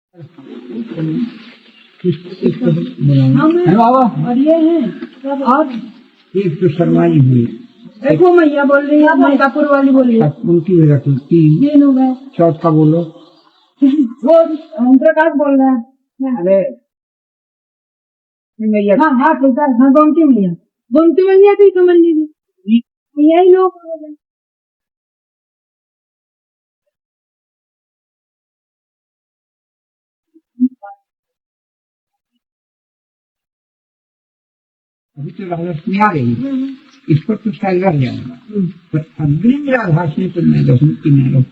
है बाबा। और ये है और एक तो शर्माई हुई, देखो मैया बोल रही है, मलकापुर वाली बोल रही है। उनकी वजह से तीन हो गए। चौथा बोलो। वो ओम प्रकाश बोल रहा है। अरे मैया, हाँ हाँ ठीक है। हाँ गोमती मैया थी कमल जी की, यही लोग बोले। अभी तो राधाष्टमी आ रही है, इस पर तो शायद रह जाएगा, पर अग्रिम राधाष्टमी तो मैं रहूँ कि नहीं रहूँ।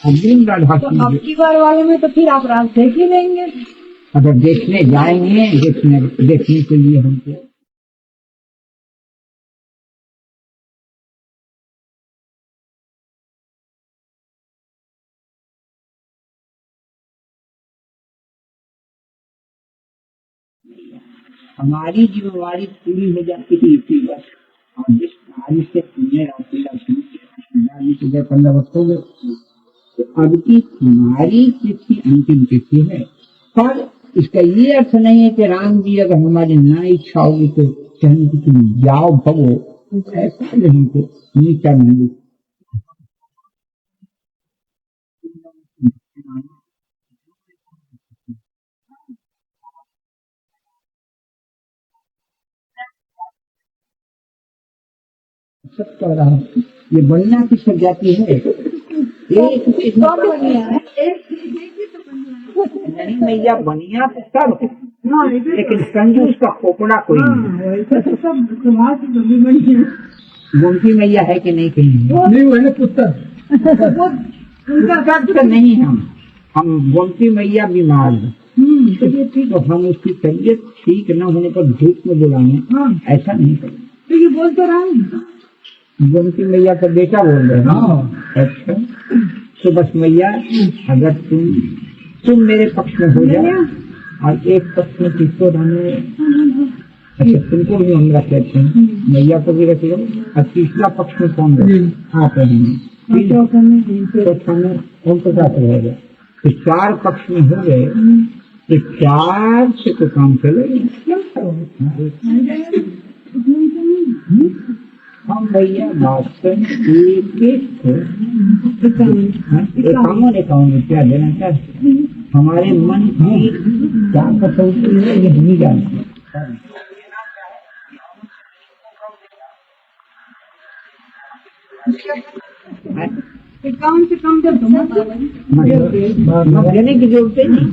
अग्रिम तो राधाष्टमी अब की बार वाले में तो फिर आप रात देख ही लेंगे। अगर देखने जाएंगे, देखने के लिए हमको हमारी जिम्मेवारी पूरी हो जाती है इसी बस। और जिस तारीख से पुण्य राशि सुबह 15 वक्त हो गए, तो अब की हमारी तिथि अंतिम तिथि है। पर इसका ये अर्थ नहीं है कि राम जी अगर हमारी ना इच्छा होगी तो कहने की तुम जाओ भगो, ऐसा नहीं तो नीचा नहीं। सब कह रहा हूँ, ये बनना की सब जाती है। एक नहीं मैया, बनिया तो सब, लेकिन कंजूस का खोपड़ा कोई नहीं। गोमती मैया है कि नहीं कहीं नहीं, वो है पुत्र उनका तो नहीं। हम गोमती मैया बीमार है, तो हम उसकी तबीयत ठीक न होने पर धूप में बुलाएं, ऐसा नहीं करें। तो ये बोल तो रहा है गोमती मैया का बेटा बोल रहे हैं। अच्छा, तो बस मैया अगर तुम मेरे पक्ष में हो जाओ और एक पक्ष में किसको रहने, अच्छा तुमको भी हम रख लेते हैं, मैया को भी रख लो, और तीसरा पक्ष में कौन रहे? आप रहेंगे, चौथा में ओम प्रकाश रहेगा। तो 4 पक्ष में हो गए, तो 4 से तो काम चलेगा। हम भैया वास्तव में एक एकाउन रुपया देना चाहते, हमारे मन की क्या कसौटी है ये नहीं जानते। एकाउंट से कम जब देने की जरूरत नहीं।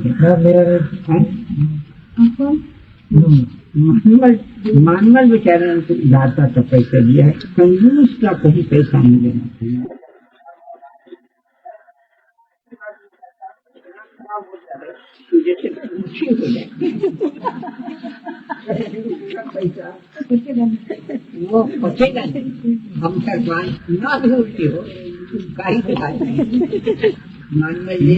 मानवल बेचारे दाता का पैसा दिया है, कंजूस का कहीं पैसा नहीं देना चाहिए। जैसे ऊँची हो जाए वो बचेगा नहीं। हम सरकार ना भी उल्टी हो कहीं दिखाई मानवल ने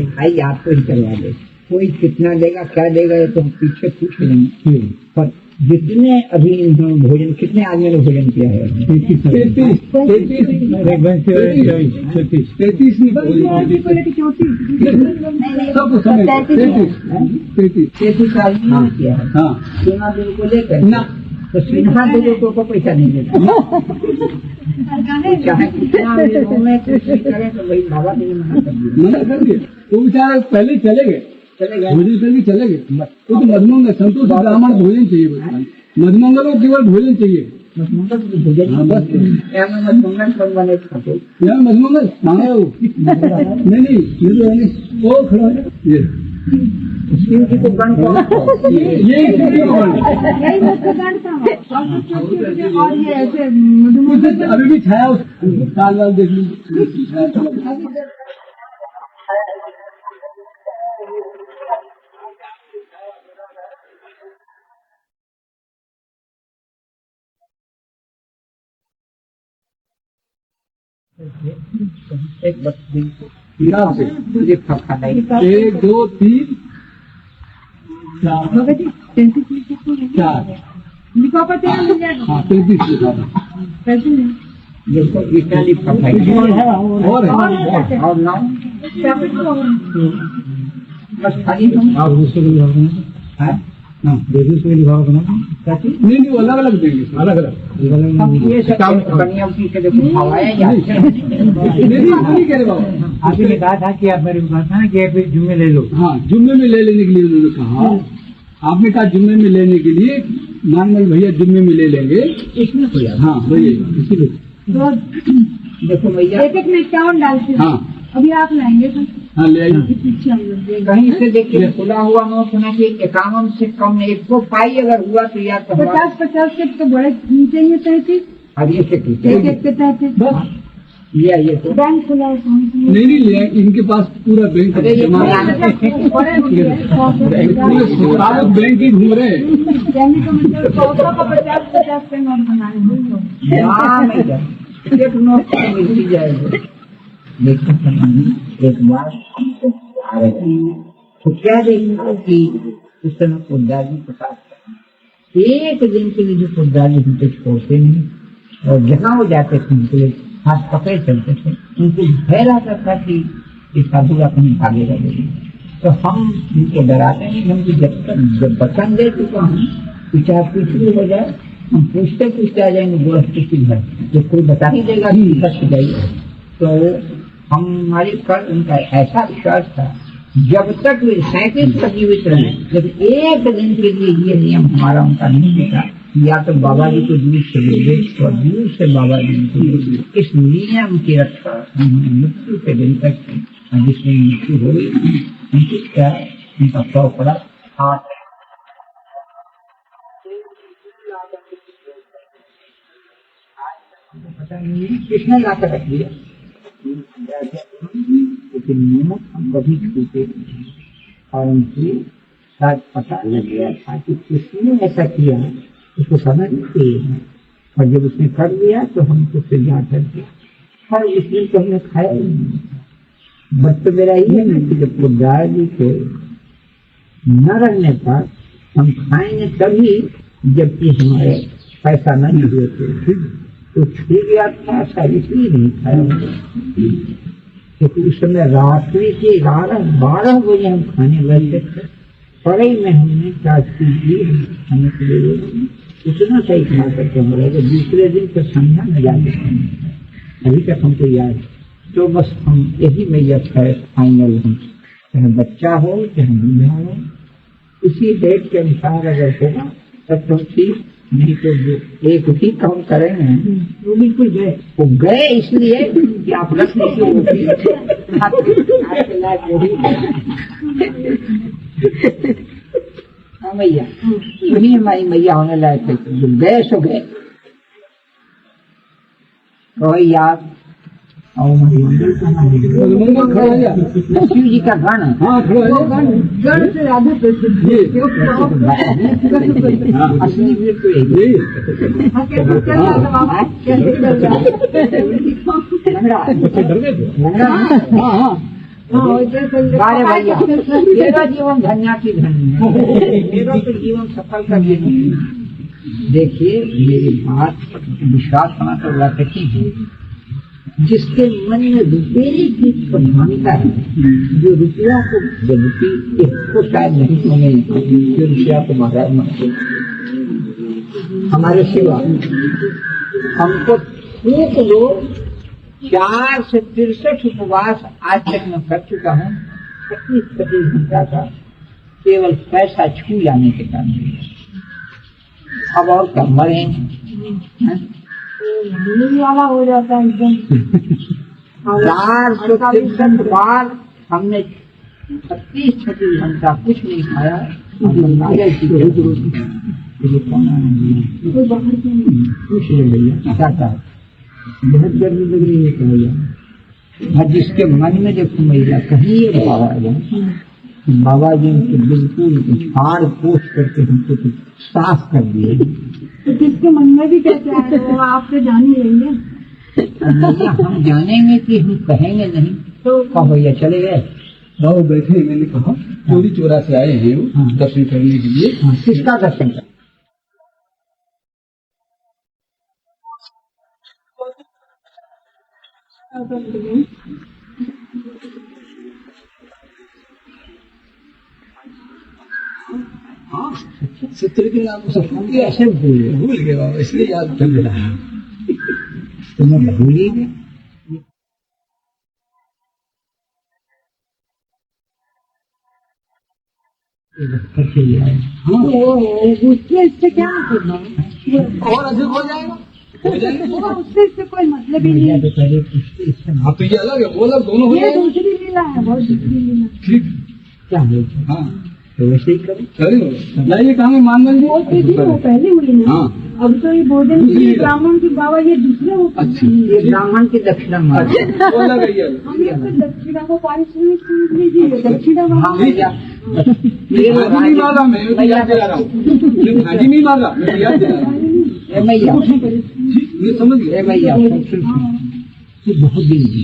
भाई आपको ही करवा दे, कोई कितना देगा क्या देगा ये तो हम पीछे पूछ लेंगे। पर जितने अभी इन्होंने भोजन, कितने आदमी ने भोजन किया है? 33 आदमी ने किया है। सिन्हा देव को लेकर ना, तो सिन्हा देव को पैसा नहीं देता, चाहे कितना में कुछ भी करें तो वही बाबा ने मना कर दिया। वो बेचारा पहले चले गए भोजन करके चले गए। वो तो मधुमंगल संतोष ब्राह्मण भोजन चाहिए, मधुमंगल को केवल भोजन चाहिए। मधुमंगल मांगे वो नहीं वो खड़ा है अभी भी छाया साल वाल देख लीजिए। एक बस दिन को 1 2 3 4 देखो इटाली और 9 बस खाली तुम आप दूसरे को लिखा बना हैं? दूसरे को लिखा बना क्या चीज? नहीं नहीं वो अलग अलग देंगे अलग अलग हम ये सब बनियावती से देखो हवाएं जाते हैं। नहीं कह रहे बाबा आपने कहा था कि आप मेरे को कहा था ना कि आप जुम्मे ले लो। हाँ जुम्मे में ले लेने के लिए उन्होंने कहा आपने कहा जुम्मे में लेने के लिए नानमल भैया जुम्मे में ले लेंगे इसमें कोई याद हाँ वही इसीलिए तो देखो भैया एक में इक्यावन डालते हैं। हाँ अभी आप लाएंगे तो हाँ ले आइए पीछे हम लोग देंगे। कहीं से देखिए खुला हुआ नोट होना चाहिए 51 से कम 105 अगर हुआ तो यार तो हमारा 50 के तो बड़े नीचे ही तहते अब ये से एक कीजिए एक के तहते बस ये आइए तो बैंक खुला है कौन सी नहीं नहीं ले आए, इनके पास पूरा बैंक अरे ये जमा खुला है। है। पूरे सारे बैंक ही घूम रहे हैं कहने का मतलब 100 का 50 का नोट बनाए हैं। हाँ, नहीं जाए। एक नोट तो मिल ही जाएगा लेकिन एक बार आ रहे हैं तो क्या देखा कि उस समय पुद्दाजी के साथ एक दिन के लिए जो पुद्दाजी उनको छोड़ते नहीं और जहाँ वो जाते थे उनके लिए हाथ पकड़े चलते थे उनको भय रहता था कि ये साधुआ कहीं भागेगा नहीं। तो हम उनको डराते नहीं हमको जब बचन दे तो हम चाहे कुछ भी हो जाए हम पूछते पूछते आ जाएंगे गोरखपुर की घर तो कोई बता ही देगा कि इधर से जाइए। तो हमारी पर उनका ऐसा विश्वास था जब तक वे 37 तक जीवित रहे लेकिन एक दिन के लिए ये नियम हमारा उनका नहीं दिखा या तो बाबा जी को दूर से ले गए और दूर से बाबा जी को ले गए। इस नियम की रक्षा उन्होंने मृत्यु के दिन तक की और जिसमें मृत्यु हो गई उनकी क्या उनका सौ पड़ा 8 पता नहीं किसने ला कर रख दिया लेकिन नियमक हम कभी छूटे नहीं और उनकी शायद पता लग गया था कि किसने ऐसा किया उसको समझ नहीं है और जब उसने कर दिया तो हमको स्वीकार कर दिया और इस दिन तो हमने खाया ही नहीं। बस तो मेरा ये है कि जब पुद्दार जी को न रहने पर हम खाएंगे तभी जबकि हमारे पैसा नहीं हुए थे तो ठीक गया था शायद इसलिए नहीं खाया क्योंकि उस समय रात्रि के 11-12 बजे हम खाने बैठे थे पढ़ाई में हमने चाची की खाने के लिए उतना सही खा करके हम रहे दूसरे दिन तो संध्या में जाते अभी तक हमको याद है। तो बस हम यही मैया फाइनल हम चाहे बच्चा हो चाहे बूढ़ा हो इसी डेट के अनुसार अगर होगा तब तो ठीक नहीं तो एक ही काम करेंगे वो बिल्कुल गए वो गए इसलिए कि आप रख लीजिए हाँ मैया वही हमारी मैया होने लायक थे जो गए सो गए तो याद और मंगल खड़ा हो गया शिव जी का गण हाँ खड़ा हो गया गण से राधे प्रसिद्ध ये असली वीर तो यही डर गए थे लंगड़ा हाँ हाँ अरे भैया मेरा जीवन धन्या की धन्य मेरा तो जीवन सफल का जीवन देखिए मेरी बात विश्वास होना तो वाकई है जिसके मन में रुपये की प्रधानता है जो रुपया को जबकि इसको शायद नहीं होने जो रुपया को महाराज मानते हमारे सिवा हमको खूब लोग 4 से 63 उपवास आज तक मैं कर चुका हूँ 25 घंटा का केवल पैसा छू जाने के कारण अब और क्या मरे वाला हो जाता है एकदम 463 बार हमने 36 घंटा कुछ नहीं खाया कुछ नहीं भैया क्या कहा बहुत गर्मी लग रही है भैया और जिसके मन में देखो महिला कहीं ये बाबा जी उनको बिल्कुल फाड़ पोछ करके हमको तो साफ कर दिए तो किसके मन में भी कैसे आए वो आप तो जान ही लेंगे हम जानेंगे कि हम कहेंगे नहीं तो कहो भैया चले गए बाबू बैठे मैंने कहा चोरी चोरा से आए हैं वो दर्शन करने के लिए किसका दर्शन कर हाँ, चित्र के नाम सब भूल गया, कैसे भूल गया बाबा, इसलिए याद कर रहा है। तुम्हें भूली नहीं। हाँ, उससे इससे क्या मतलब है? और अधिक हो जाएगा, हो जाएगा। वो उससे इससे कोई मतलब ही नहीं मैया है। तो पहले पूछती इससे हाँ, तो ये अलग है, वो अलग, दोनों हो ये जाएगा। दूसरी लीला है, बहुत दूसरी लीला। ठीक, क्या बोलते हाँ, तो वैसे ही करो। चलिए जाइए, कहाँ मानगंज वो दीदी वो पहले हुई ना। हाँ। अब तो ये भोजन के लिए ब्राह्मण की बाबा ये दूसरे हो। अच्छा, ये ब्राह्मण की दक्षिणा मांग। वो अलग है, ये अलग। हम लोग तो दक्षिणा को पारिश्रमिक समझ लीजिए, दक्षिणा हाँ मांग भैया, ये भाजी नहीं मांगा, मैं तो याद दिला रहा हूँ। ये भाजी नहीं मांगा, मैं तो याद दिला रहा हूँ। ए मैया, ये समझ गए। ए मैया, तू बहुत दिन जी,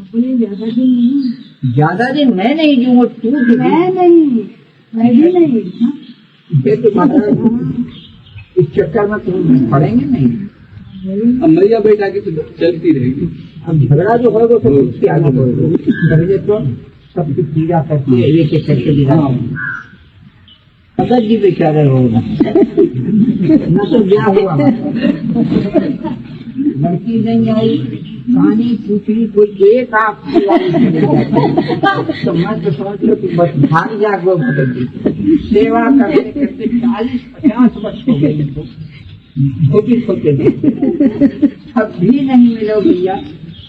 अपने ज्यादा दिन नहीं। ज्यादा दिन मैं नहीं जीऊंगा, तू जी। मैं नहीं, मैं भी नहीं। ये तो इस चक्कर में तुम पड़ेंगे नहीं। अब मैया बेटा की तो चलती रहेगी। अब झगड़ा जो होगा तो उसके आगे बढ़ेगा। पहले तो सब कुछ पूजा करती है, एक एक करके दिखाते हैं। अगर जी बेचारे होगा न तो ब्याह हुआ, लड़की नहीं आई, कहानी पूछी, कोई एक आप तो मैं तो समझ लो कि बस भाग जागो सेवा करते करते 40-50 वर्ष हो गए इनको, छोटी छोटे अब भी नहीं मिलो भैया।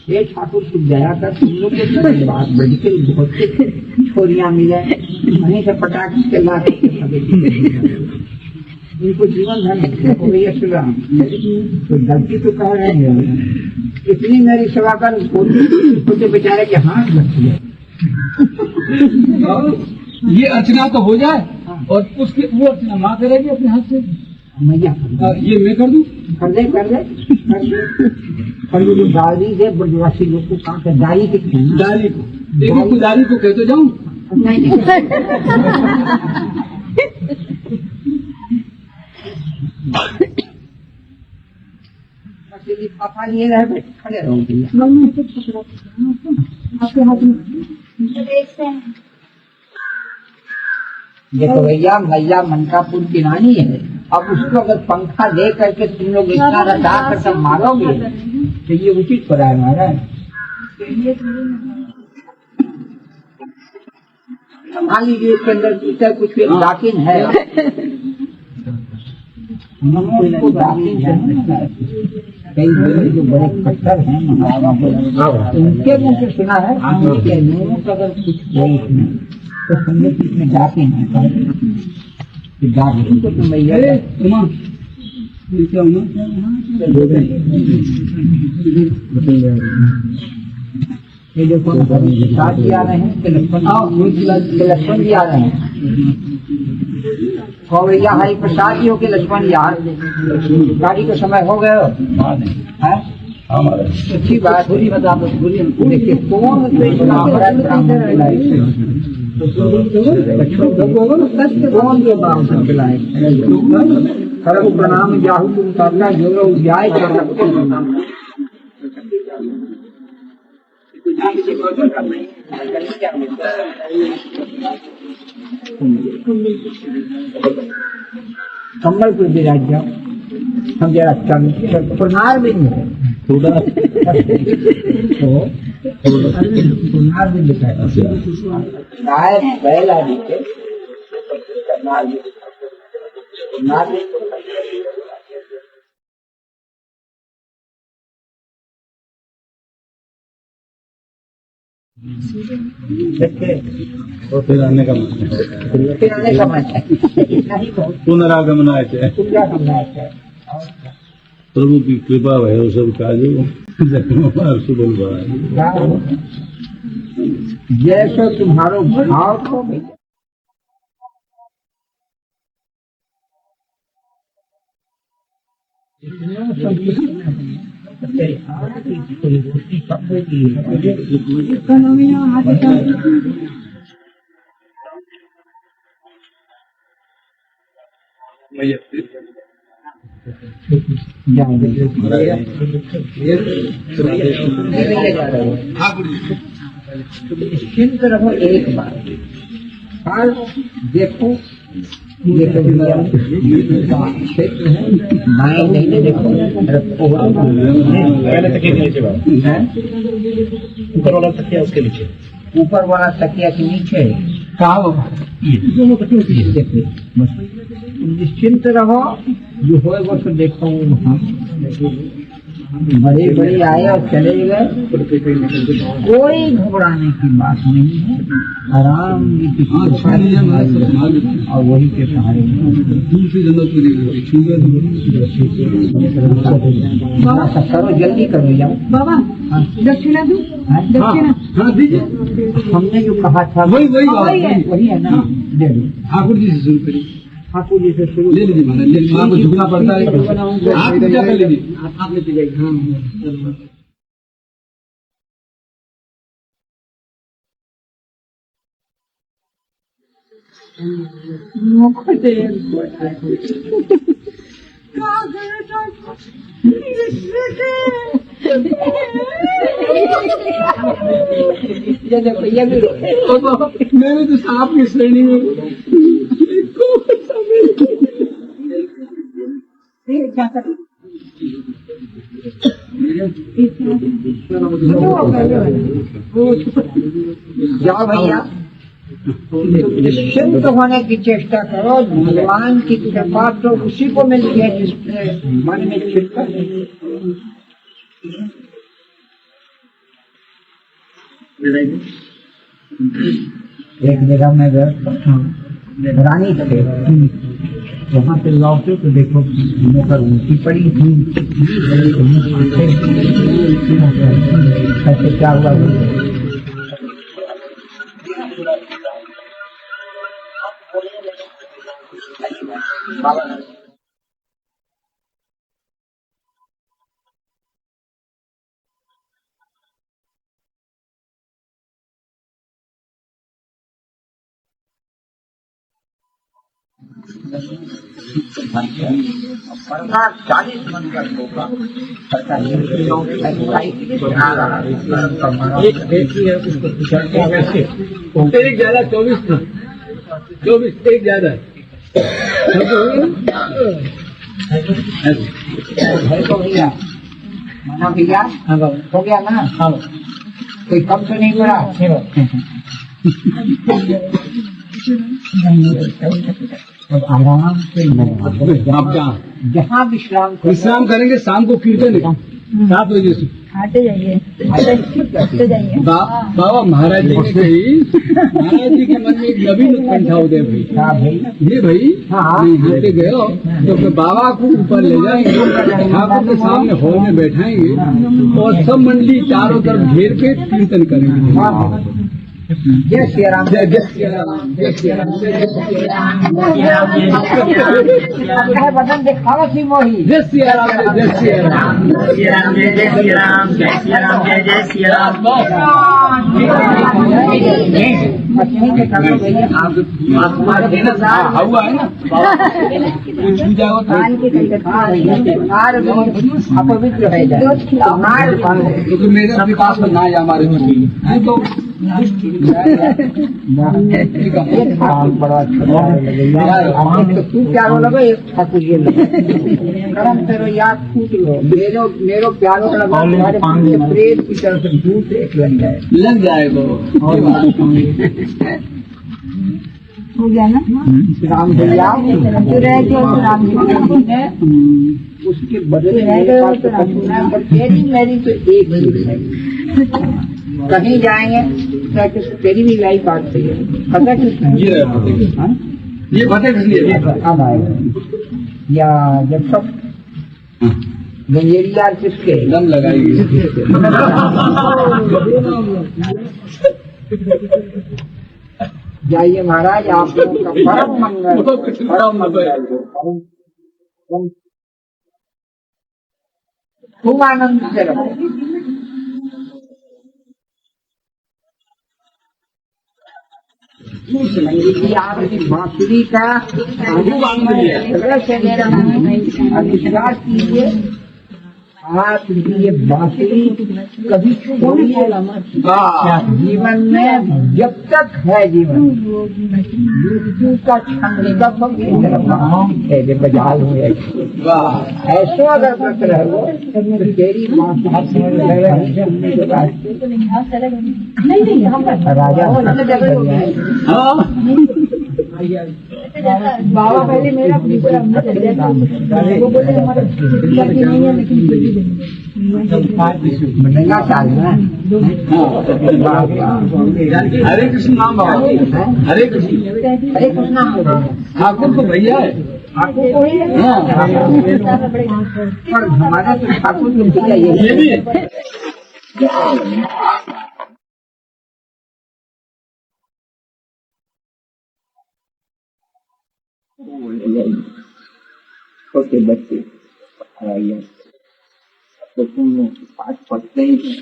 ये ठाकुर की दया कर, तुम लोग के बात बढ़ के बहुत से छोरियां मिले, वहीं से पटाख के लाते इनको जीवन धन हो गई। तो गलती तो कह रहे हैं, इतनी मेरी सेवा कर, छोटे बेचारे के हाथ लग गए। ये अर्चना तो हो जाए, और उसकी वो अर्चना माँ करेगी अपने हाथ से। मैया ये मैं कर दूं? कर दे पर ये जो गाड़ी दे ब्रजवासी लोग को कहाँ से गाड़ी दिखते हैं दारी को, देखो पुजारी को कहते जाऊं। नहीं पापा लिए रहे खड़े रहो भैया। मैं तो पकड़ा आपके हाथ में देखते हैं। देखो भैया, मैया मनकापुर की रानी है। अब उसको अगर पंखा दे करके तुम लोग इतना रटा कर सब मारोगे तो ये उचित हो रहा है महाराज। मान लीजिए इसके अंदर भीतर कुछ दाकिन है, उसको दाकिन है। कई लोग जो बड़े कट्टर हैं उनके मुंह से सुना है कि लोगों का अगर कुछ हो उसमें तो समझो कि इसमें दाकिन है। दाकिन को तो मैया ये देखो साथ जी आ रहे हैं, लक्ष्मण जी आ रहे हैं। हो भैया हरि प्रसाद जी हो के लक्ष्मण जी आ गाड़ी का समय हो गया है। अच्छी बात थोड़ी बता दो। देखिए कौन सर्व प्रणाम जाहु तुम करना जो जाए कमलपुर विराज जाओ, हम जरा पुनार भी नहीं थोड़ा पुनार भी लिखा है शायद पहला लिखे पुनार भी फिर आने का मन है, पुनरागमनाय च प्रभु की कृपा भयो सब काजो सुबल भाई। जैसा तुम्हारो भाव हो निश्चिंत रहो एक बार और देखो ये तो क्षेत्र है, बाएं नहीं देखो, पहले तकिया के नीचे ऊपर वाला तकिया उसके नीचे, ऊपर वाला तकिया के नीचे कहा बाबा देखिए, निश्चिंत रहो, जो हो वो तो देखो। बड़े बड़े आए और चले गए, कोई घबराने की बात नहीं है, आराम और वही के सहारे दूसरी जन्नत करो, जल्दी करो जाओ। बाबा दक्षिणा दो, दक्षिणा हाँ दीजिए, हमने जो कहा था वही वही है। वही है ना, दे दो। ठाकुर जी से शुरू करिए, ठाकुर जी से शुरू ले लीजिए महाराज, ले लीजिए, आपको झुकना पड़ता है, आप पूजा कर लीजिए, आप लेते जाइए। हाँ मैंने तो सांप की श्रेणी में जाओ भैया, निश्चिंत होने की चेष्टा करो, भगवान की कृपा तो उसी को मिलती है जिसने मन में चिंतन। एक जगह में गया, रानी थे, वहाँ से लौटे तो देखो मुकर ऊँची पड़ी थी, कैसे क्या हुआ सरकार 40 मन का होगा, सरकार एक ज्यादा 24 था, 24 एक ज्यादा है तो भैया, माना भैया हो गया ना, कोई कम तो नहीं पड़ा। आराम से आप जहाँ विश्राम करेंगे, शाम को कीर्तन 7 बजे से। आते जाइए, आते जाइए। बाबा महाराज जी के के मन में एक नवीन उत्कंठा उदय भाई, ये भाई यहाँ पे गए तो फिर बाबा को ऊपर ले जाएंगे, ठाकुर के सामने हॉल में बैठाएंगे और सब मंडली चारों तरफ घेर के कीर्तन करेंगे। जय श्री राम, जय जय श्री राम, जय श्री राम, जय श्री राम, बदन दिखावा सी मोही, जय श्री राम, जय श्री राम, जय श्री राम, जय श्री राम, जय श्री राम, जय जय श्री राम। हमारे हुआ है ना, अपवित्र है, तो मेरे विकास में ना है हमारे तो बड़ा तू प्यारो लगो, एक ठाकुर जी करम तेरो याद फूट लो, मेरो प्यारो लगा, प्रेम की तरफ से भूत एक लग जाए, लग जाएगा हो गया ना। राम भैया जो रह गया तो राम जी उसके बदले मेरी तो एक ही है, कहीं जाएंगे तेरी भी यही बात सही है, पता किसने ये पता किसने अब आएगा या जब सब गंजेरिया किसके दम लगाएगी। जाइए महाराज, आप लोगों का परम मंगल, परम मंगल, खूब आनंद से रहो। आपकी बांसुरी का अविश्वास कीजिए, आप ये बांसुरी कभी छोड़िएगा मत। जीवन में जब तक है जीवन, मृत्यु का क्षण कब बजा हुए ऐसा अगर मत रहो तो तेरी राजा बाबा पहले मेरा वो बोले हमारा नहीं है लेकिन बनेगा चालना। हरे कृष्ण नाम बाबा, हरे कृष्ण ठाकुर तो भैया है। पर हमारा तो ठाकुर ये भी है। छोटे बच्चे तो तुम पाठ पढ़ते ही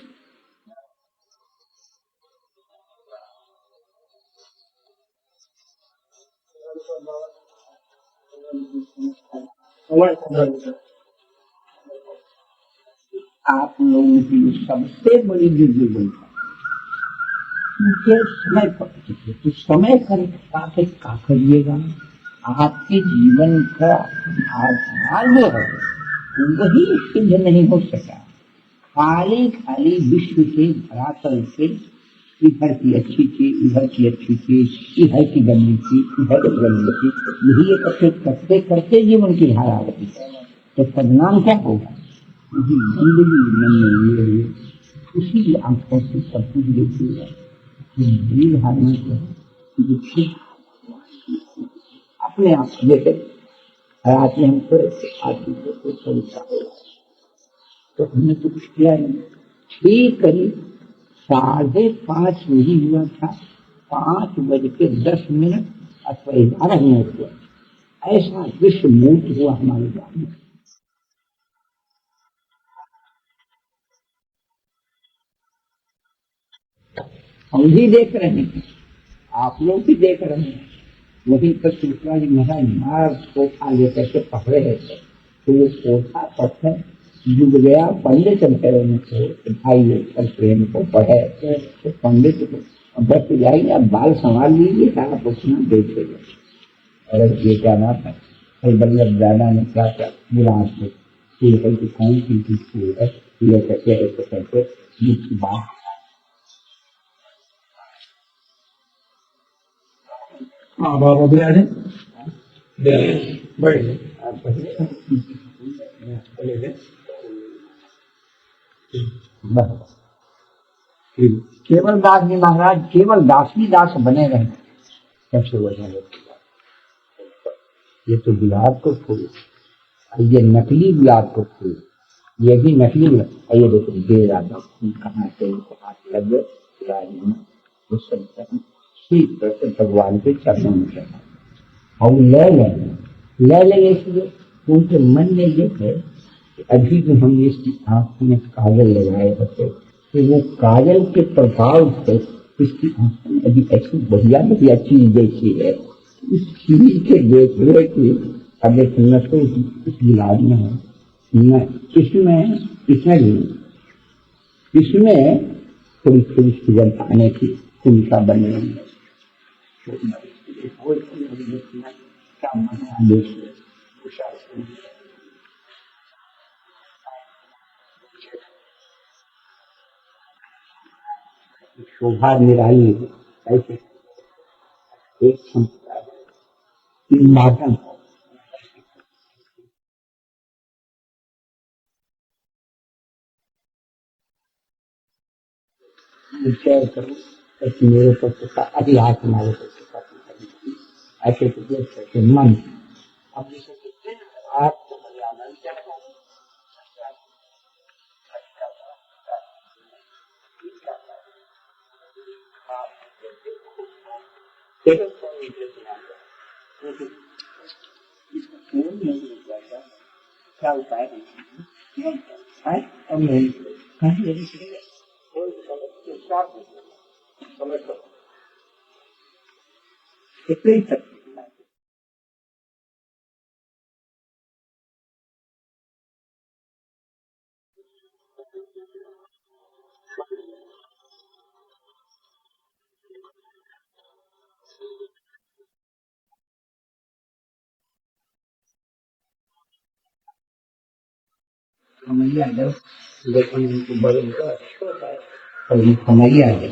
आप लोगों की सबसे बड़ी बुजुर्ग समय पर तो समय कर क्या करिएगा। आपके जीवन का आधार जो है वही सिद्ध नहीं हो सका। खाली खाली विश्व के धरातल से इधर की अच्छी चीज, इधर की अच्छी चीज, इधर की गंदी चीज, इधर की गंदी चीज, यही इकट्ठे करते करते जीवन की धारा होती है। तो परिणाम क्या होगा? जिंदगी में उसी आंखों से सब कुछ देखिएगा। धारणा अपने आप देखे आज हम आदमी को चलता हो तो हमने तो कुछ किया नहीं। ठीक करीब 5:30 नहीं हुआ था, 5:10 अथवा 11 हुआ। ऐसा विश्व मूर्त हुआ हमारे गाँव में। हम भी देख रहे हैं, आप लोग भी देख रहे हैं। वहीं पर शुक्ला जी महाराज मार पोखा लेकर के पकड़े थे तो वो पोखा पत्थर जुग गया। पंडित में भाई कल प्रेम को पढ़े तो पंडित बस जाएंगे, आप बाल संभाल लीजिए, सारा पूछना देखेगा। और ये क्या नाम है बल्लभ दादा ने क्या क्या बुला कौन सी चीज है ये कहते बात बाबा भी आ रहे केवल दास जी महाराज केवल दास ही दास बने रहे। सबसे वजह ये तो गुलाब को फूल, ये नकली गुलाब को फूल, ये भी नकली गुलाब। ये देखो दे रहा कहाँ से हाथ लग गए भगवान के चरणों में चढ़ा हम ले लेंगे। इसलिए उनके मन में ये है कि अभी भी हम इसकी आंख में काजल लगाए होते तो वो काजल के प्रभाव से इसकी आंख में अभी ऐसी बढ़िया बढ़िया चीज देखी है। इस चीज के देख रहे कि अगर न तो इस गुलाब में है न इसमें थोड़ी थोड़ी सुगंध आने की भूमिका बने हुई है। शोभा निराली ऐसे एक संस्कार माध्यम विचार करो मेरे पक्ष का अभिलाष हमारे पक्ष का ऐसे तो मन अब जैसे कहते हैं आप तो क्या उपाय है कितने ही तक समैया जब लेकिन उनको बड़े का और ये समैया है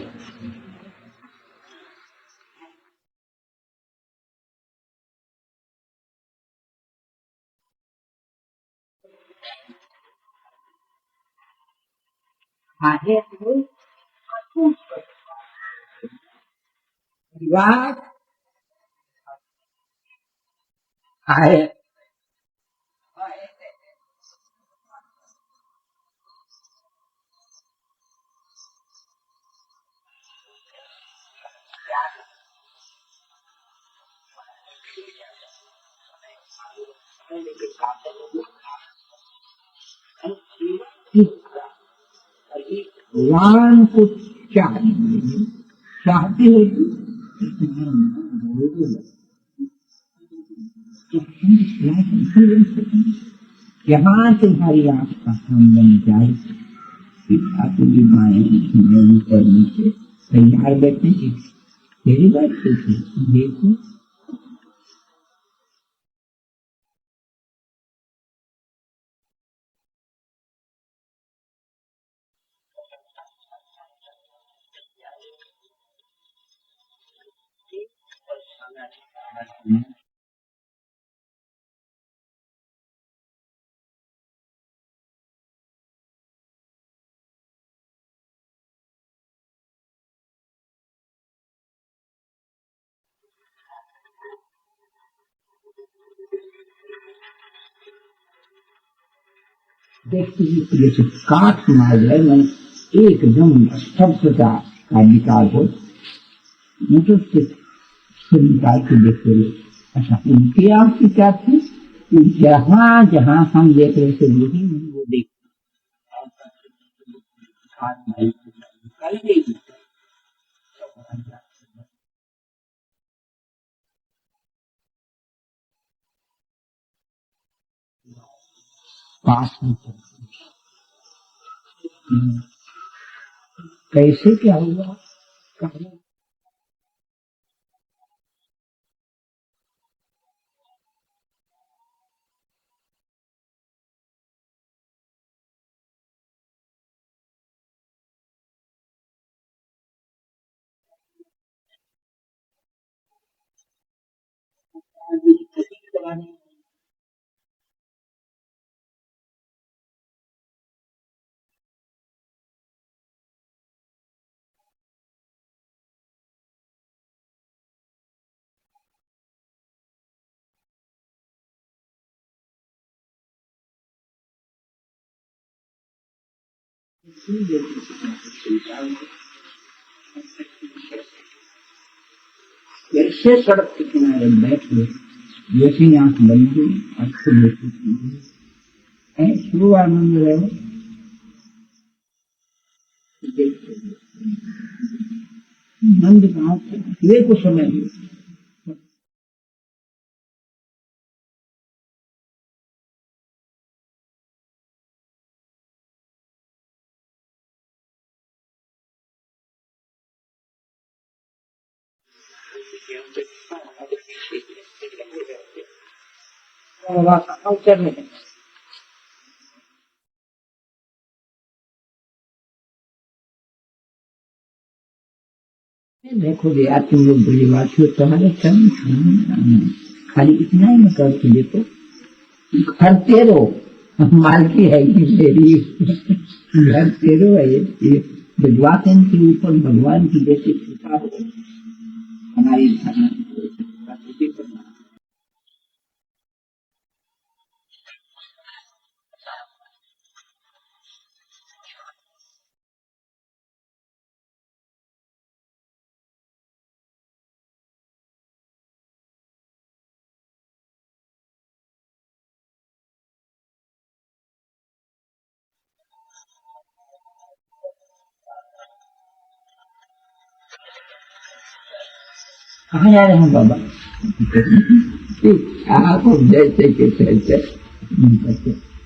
आगे परिवार आए भगवान को चाहते हो यहाँ तुम्हारी आँख का काम बन जाए ठाकुर जी माए ऊपर नीचे तैयार बैठे तेरी बात देखो देखते जैसे काट मार जाए मैं एकदम स्तब्धता का विकार हो मुझे से निकाल के देखते हुए अच्छा उनके आप की क्या थी जहाँ जहाँ हम देख रहे थे वही वो देख पास में कैसे क्या हुआ कैसे सड़क के किनारे बैठ लो जैसे आंख बंद हुई अक्सर देखते शुरू आनंद रहे नंद कहाँ वे को समय अवसर नहीं देखो यार तुम लोग बड़ी बात हो तुम्हारे खाली इतना ही मत कर देखो घर रहो मालकी है कि मेरी घर तेरो है ये विद्वास के ऊपर भगवान की जैसी कृपा हो हमारी धारणा कहाँ जा रहे हैं बाबा आपको जैसे के तैसे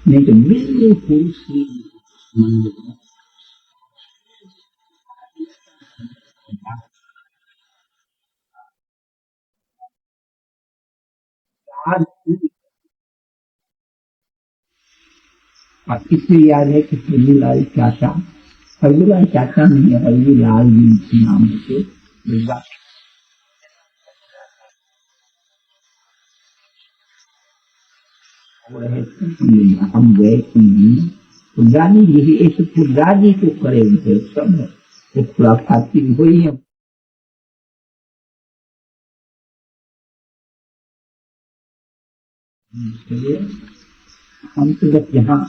नहीं तो बिल्कुल सी आज इसलिए याद है कि फर्जूलाल चाचा, फर्जूलाल चाचा नहीं है, फर्जूलाल जी नाम से हम गए फुलदानी जी, ऐसे फुलदानी को करे उनके सब वो खुराफाती हुई है। हम तो बस यहाँ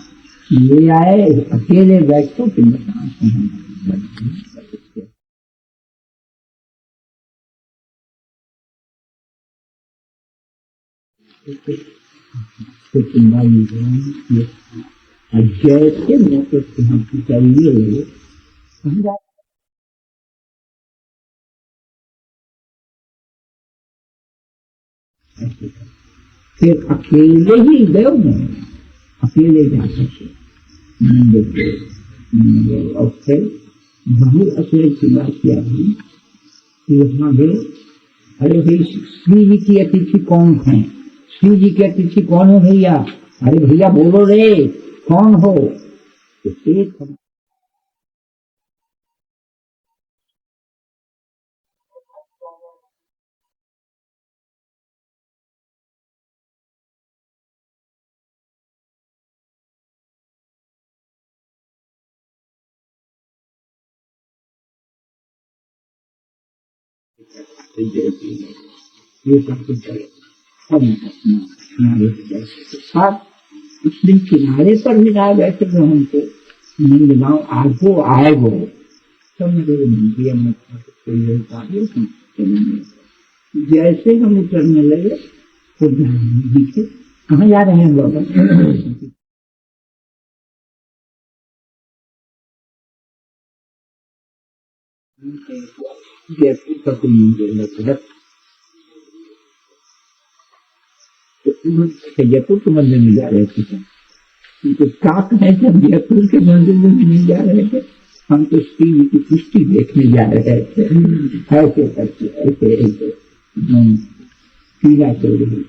ले आए, अकेले बैठो फिर बताते हैं। जैसे मोटर से हम चाहिए लगे फिर अकेले ही गए, अकेले जा सके और फिर बहुत अकेले की बात किया कि वहाँ गए। अरे भाई श्री जी की अतिथि कौन है, श्री जी की अतिथि कौन है भैया? अरे भैया बोलो रे, कौन हो? एक ये सब कुछ साथ उस दिन किनारे पर भी रह बैठे थे हमको नंदगांव आगो आएगो सब मेरे मंदिर में जैसे हम उतरने लगे तो दिखे कहाँ जा रहे हैं बाबा? जयपुर का कोई मंदिर है, जयपुर के मंदिर में जा रहे थे। उनको क्या कहें कि हम जयपुर के मंदिर में नहीं जा रहे थे, हम तो श्री जी की पुष्टि देखने जा रहे थे। ऐसे करके ऐसे ऐसे पीला चल रही।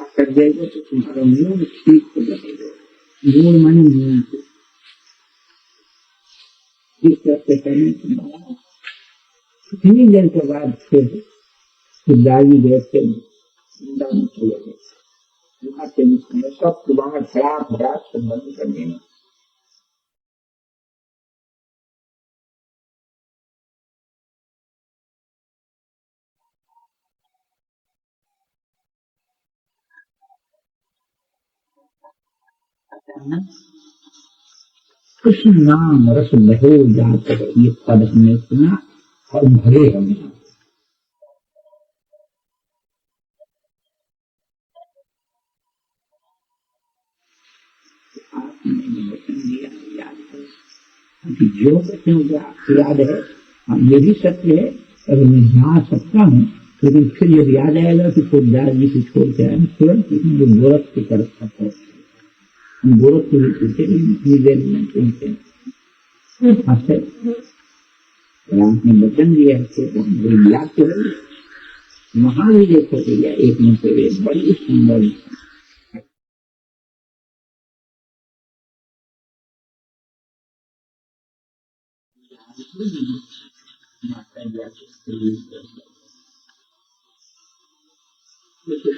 आज कर जाएगा तो तुम्हारा मूड ठीक हो जाएगा। मूड माने मूड इस तरह से करने के बाद इतनी देर के बाद फिर दादी गए थे चले गए। वहां से सब सुबह खराब खराब सब बंद कर देना। कृष्ण नाम रस बहे जात, ये पद हमने सुना और भरे हमें। जो कहते हैं आपको याद है, ये भी सत्य है। अगर मैं जा सकता हूँ लेकिन फिर जब याद आएगा कि खुददार जी को छोड़ के आए तुरंत गोरख की तरफ पहुंचे, गोरख को भी पूछे नहीं ने वचन दिया याद तो वहां भी देखो भैया एक मंत्र बड़ी सुंदर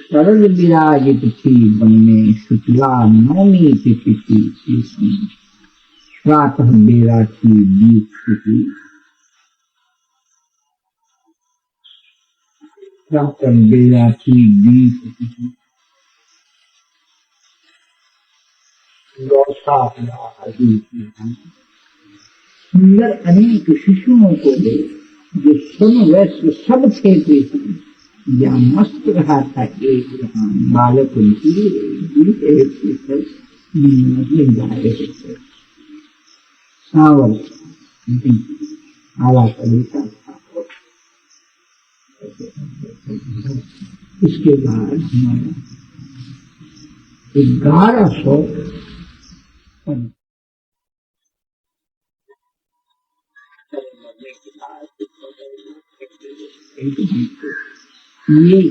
सरल विराजित थी वन में शुक्ला नवमी तिथि प्रातः बेरा थी दीप प्रातः बेरा थी दीप सुंदर अनेक शिशुओं को दे जो सम वैश्य सब थे या मस्त रहा था एक बालक उनकी जा रहे थे सावर आला कविता था। इसके बाद हमारा 1100 ये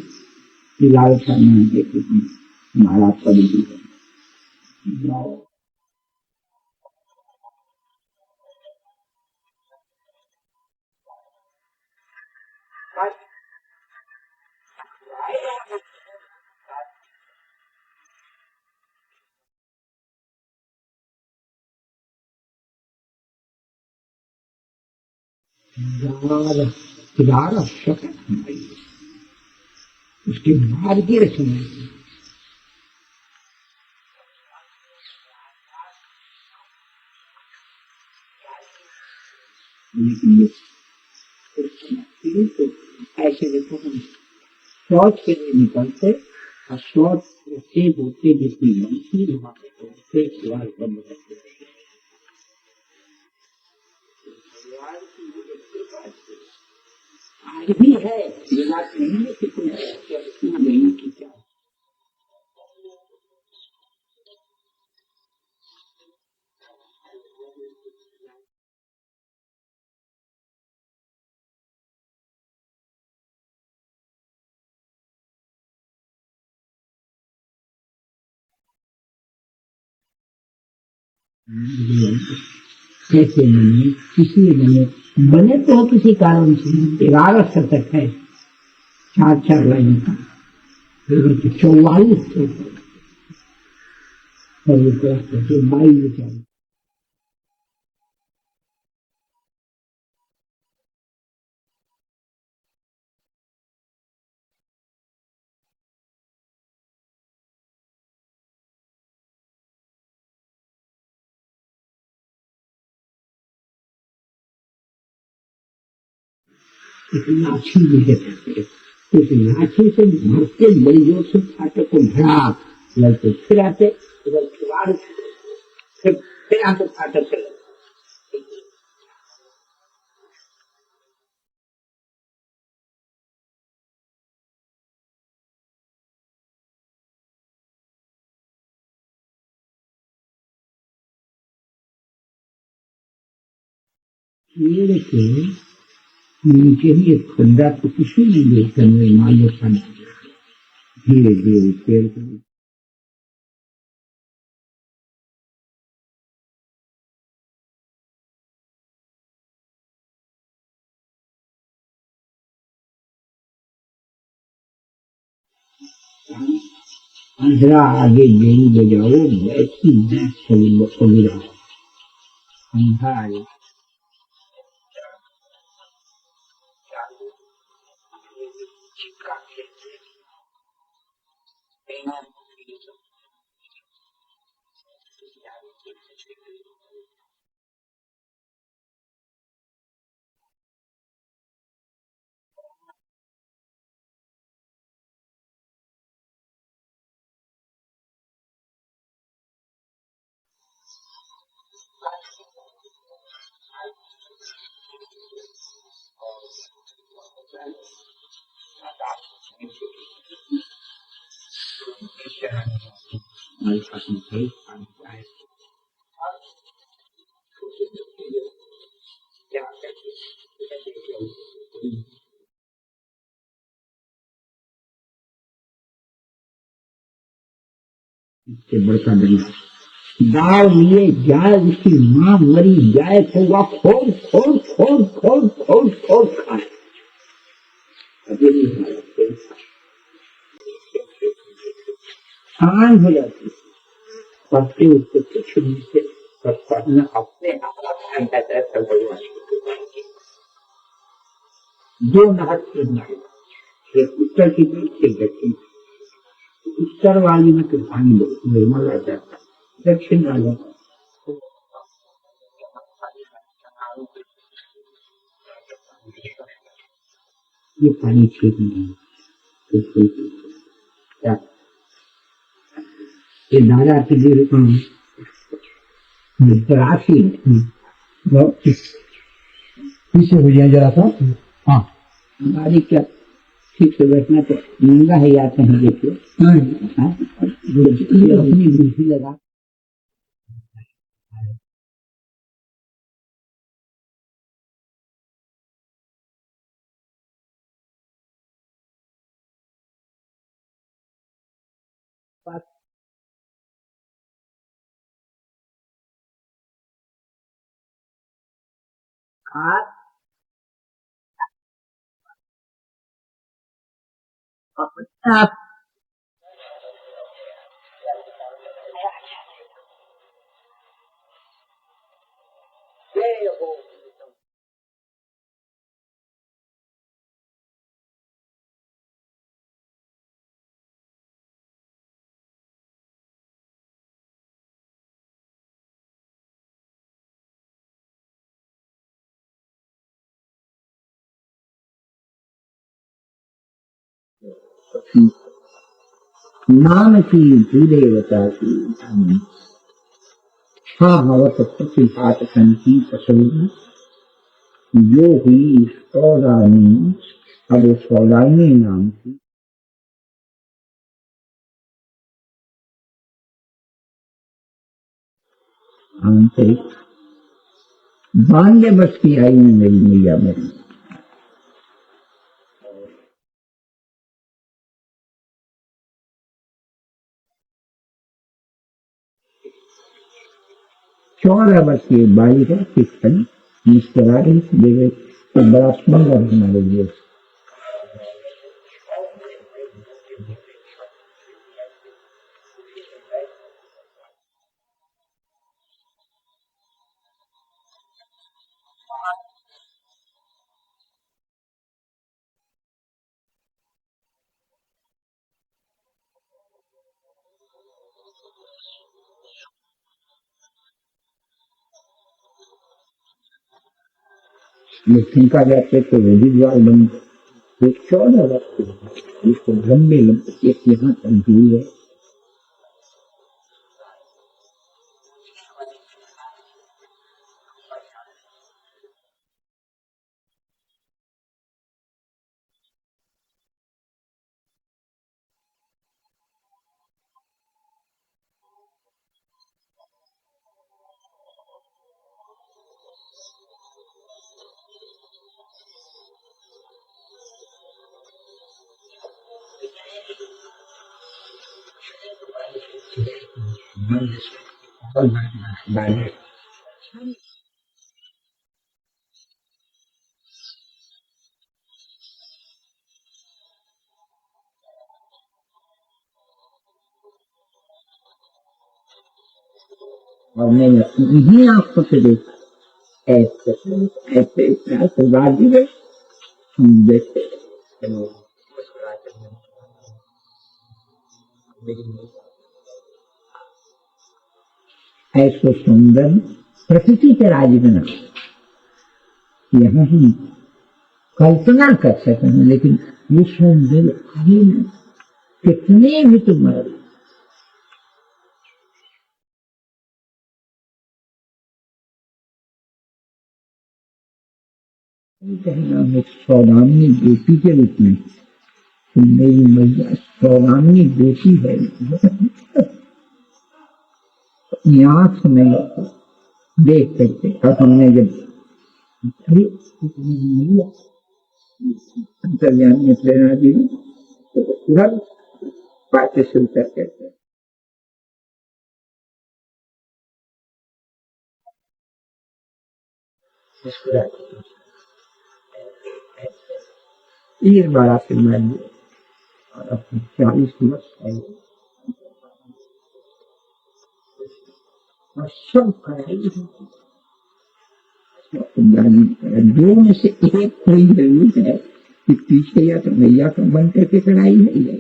लालसा में है कि हमारा परिधि है। किनारा शतक उसके बाद की रचना है। लेकिन ये तो ऐसे देखो हम शौच के लिए निकलते और शौच से होते जितनी मनसी वहां पे सवाल बंद करते आज भी है। ये बात नहीं है कि तुम नहीं की क्या कैसे बने किसी बने बने तो किसी कारण से 11 शतक है 4-4 लाइन का 44 22 इतना अच्छी जगह उस लाठी से भरते बड़ी जोर से फाटक को भड़ा लड़ते फिर आते उधर किवाड़ फिर आते फाटक से पेड़ के नीचे ही एक खड्डा तो किसी भी देखकर में मालूम पड़ा धीरे धीरे पेड़ को अंधेरा आगे बेड़ी बजाओ बैठी सभी रहा अंधा आए इससे बड़का दरिया गाँव लिए जाए उसकी माँ मरी जाए तो वह खोल खोल खोल खोल खोल खोल खाए शान हो जाती पत्ते उसको कुछ नीचे पढ़ना अपने आप दो नहर से एक उत्तर की बीच एक दक्षिण उत्तर वाली में तो पानी निर्मल आ जाता दक्षिण वाला ये पानी ठीक नहीं है क्या ये दादा की राशि पीछे हो जाए जरा सा हाँ गाड़ी क्या ठीक से बैठना तो महंगा है या कहीं देखिए अपनी बुद्धि लगा आप आप नाम की भूदेवता की भवत प्रतिभात संती पशु जो हुई सौदानी, अब सौदानी नाम की आंतरिक 92 वर्ष की आयु में मेरी मैया मरी। चौदह वर्ष की बालिका किशन मुस्कुरा रही थी, तो बड़ा सुंदर हमारे लिए। लेकिन का जाते तो विद्वान बन 14 वर्ष जिसको लंबे लंबे एक यहाँ तंजूर है। और मैंने इन्हीं आंखों से देखा ऐसे ऐसे आशीर्वाद दिए हम देखते ऐसे सुंदर प्रकृति के राज बना। यहाँ हम कल्पना कर सकते हैं, लेकिन ये सौंदर्य कितने भी तुम्हारे कहना सौदामिनी बेटी के रूप में तुम मेरी मैया सौदामिनी बेटी है। आंख में देख करके और हमने जब अंतर्ज्ञान में प्रेरणा दी तो तुरंत बातें शुरू कर कहते हैं। एक बार आशीर्वाद दिए और अपने 40 वर्ष है और सब कराई दो में से एक कोई जरूर है कि पीछे या तो मैया का बन करके कराई है